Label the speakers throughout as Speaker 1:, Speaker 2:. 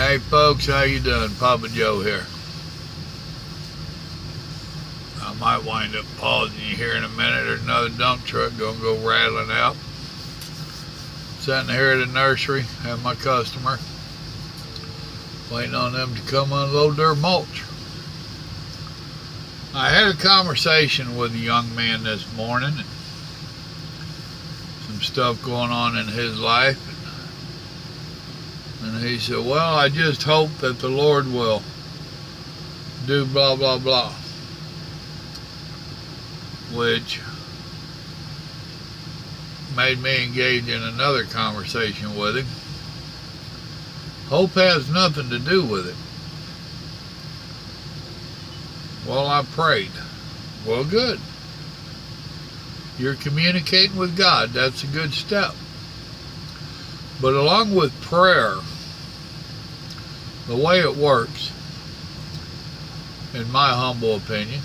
Speaker 1: Hey folks, how you doing? Papa Joe here. I might wind up pausing you here in a minute, or another dump truck gonna go rattling out. Sitting here at the nursery, have my customer, waiting on them to come unload their mulch. I had a conversation with a young man this morning, and some stuff going on in his life. And he said, well, I just hope that the Lord will do blah, blah, blah. Which made me engage in another conversation with him. Hope has nothing to do with it. Well, I prayed. Well, good. You're communicating with God. That's a good step. But along with prayer, the way it works, in my humble opinion,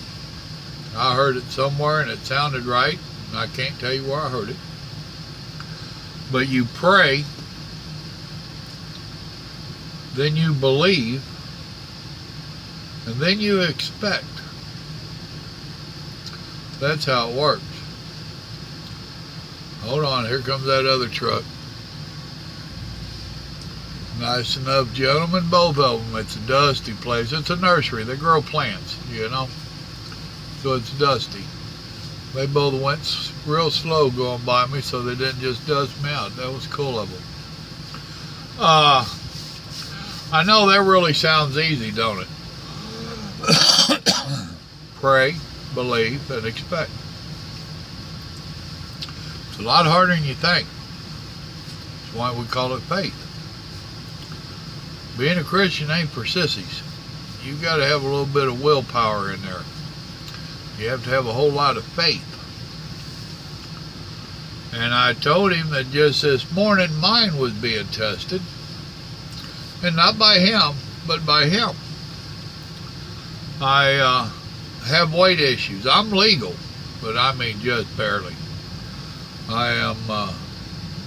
Speaker 1: I heard it somewhere and it sounded right, and I can't tell you where I heard it, but you pray, then you believe, and then you expect. That's how it works. Hold on, here comes that other truck. Nice enough gentlemen, both of them. It's a dusty place. It's a nursery. They grow plants, you know. So it's dusty. They both went real slow going by me, so they didn't just dust me out. That was cool of them. I know that really sounds easy, don't it? Pray, believe, and expect. It's a lot harder than you think. That's why we call it faith. Being a Christian ain't for sissies. You've got to have a little bit of willpower in there. You have to have a whole lot of faith. And I told him that just this morning mine was being tested. And not by him, but by him. I have weight issues. I'm legal, but I mean just barely. I am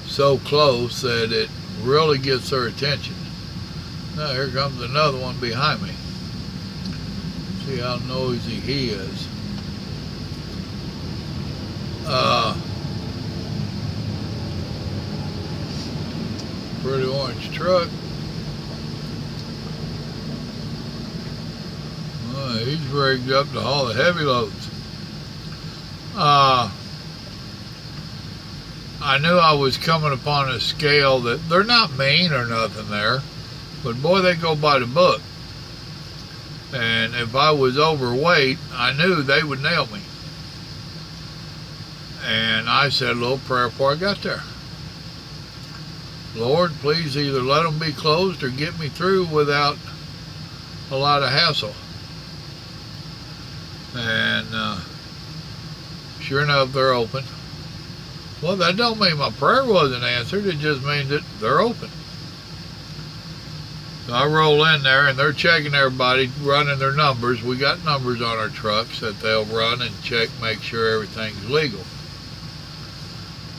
Speaker 1: so close that it really gets their attention. Now here comes another one behind me. See how noisy he is. Pretty orange truck. He's rigged up to haul the heavy loads. I knew I was coming upon a scale that they're not mean or nothing there, but boy, they go by the book. And if I was overweight, I knew they would nail me. And I said a little prayer before I got there. Lord, please either let them be closed or get me through without a lot of hassle. And sure enough, they're open. Well, that don't mean my prayer wasn't answered. It just means that they're open. So I roll in there, and they're checking everybody, running their numbers. We got numbers on our trucks that they'll run and check, make sure everything's legal.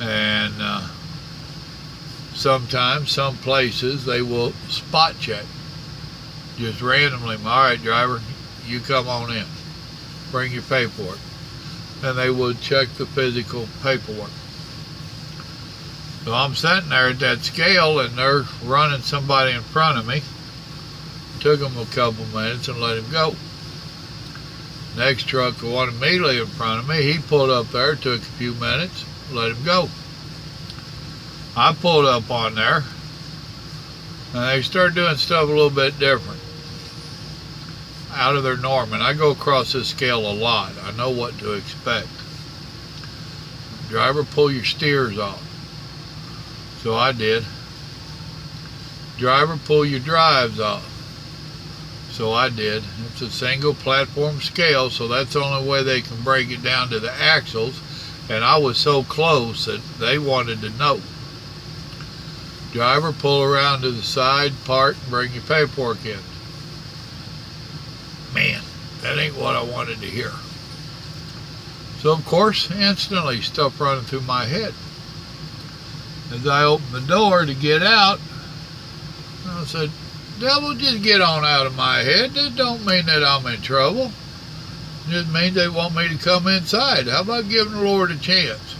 Speaker 1: And sometimes, some places, they will spot check. Just randomly, all right, driver, you come on in. Bring your paperwork. And they would check the physical paperwork. So I'm sitting there at that scale, and they're running somebody in front of me. Took them a couple minutes and let him go. Next truck, the one immediately in front of me, he pulled up there, took a few minutes, let him go. I pulled up on there, and they started doing stuff a little bit different, out of their norm. And I go across this scale a lot. I know what to expect. Driver, pull your steers off. So I did. Driver, pull your drives off. So I did. It's a single platform scale, so that's the only way they can break it down to the axles. And I was so close that they wanted to know. Driver, pull around to the side, park, and bring your paperwork in. Man, that ain't what I wanted to hear. So of course, instantly stuff running through my head. As I opened the door to get out, I said, Devil, just get on out of my head. That don't mean that I'm in trouble. It just means they want me to come inside. How about giving the Lord a chance?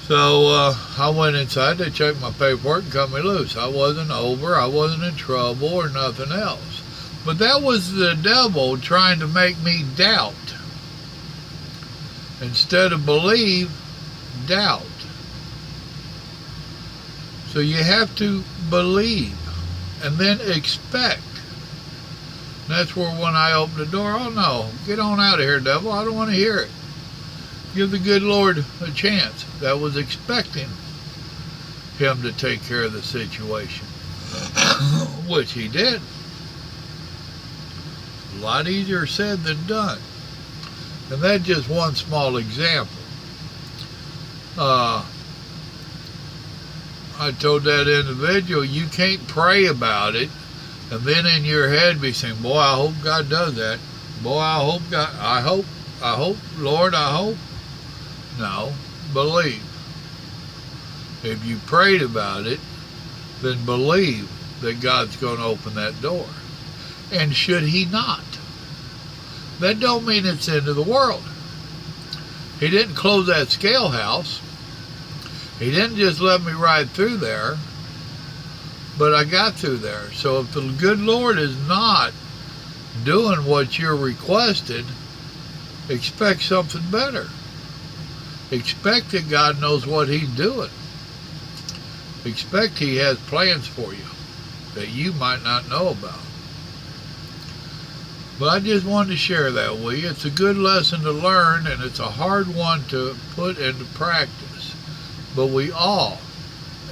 Speaker 1: So I went inside. They checked my paperwork and cut me loose. I wasn't over. I wasn't in trouble or nothing else. But that was the devil trying to make me doubt. Instead of believe, doubt. So you have to believe and then expect. And that's where when I opened the door, oh no, get on out of here, devil. I don't want to hear it. Give the good Lord a chance. That was expecting him to take care of the situation, which he did. A lot easier said than done. And that's just one small example. I told that individual, you can't pray about it and then in your head be saying, boy, I hope God does that. Boy, I hope God, I hope, Lord, I hope. No, believe. If you prayed about it, then believe that God's going to open that door. And should he not, that don't mean it's the end of the world. He didn't close that scale house. He didn't just let me ride through there, but I got through there. So if the good Lord is not doing what you're requested, expect something better. Expect that God knows what he's doing. Expect he has plans for you that you might not know about. But I just wanted to share that with you. It's a good lesson to learn, and it's a hard one to put into practice. But we all,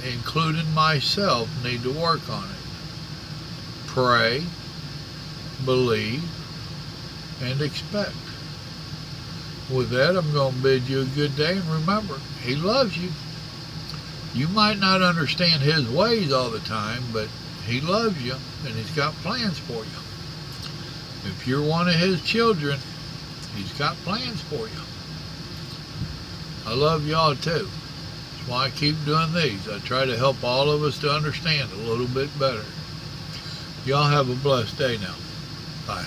Speaker 1: including myself, need to work on it. Pray, believe, and expect. With that, I'm going to bid you a good day, and remember, he loves you. You might not understand his ways all the time, but he loves you, and he's got plans for you. If you're one of his children, he's got plans for you. I love y'all too. That's why I keep doing these. I try to help all of us to understand a little bit better. Y'all have a blessed day now. Bye.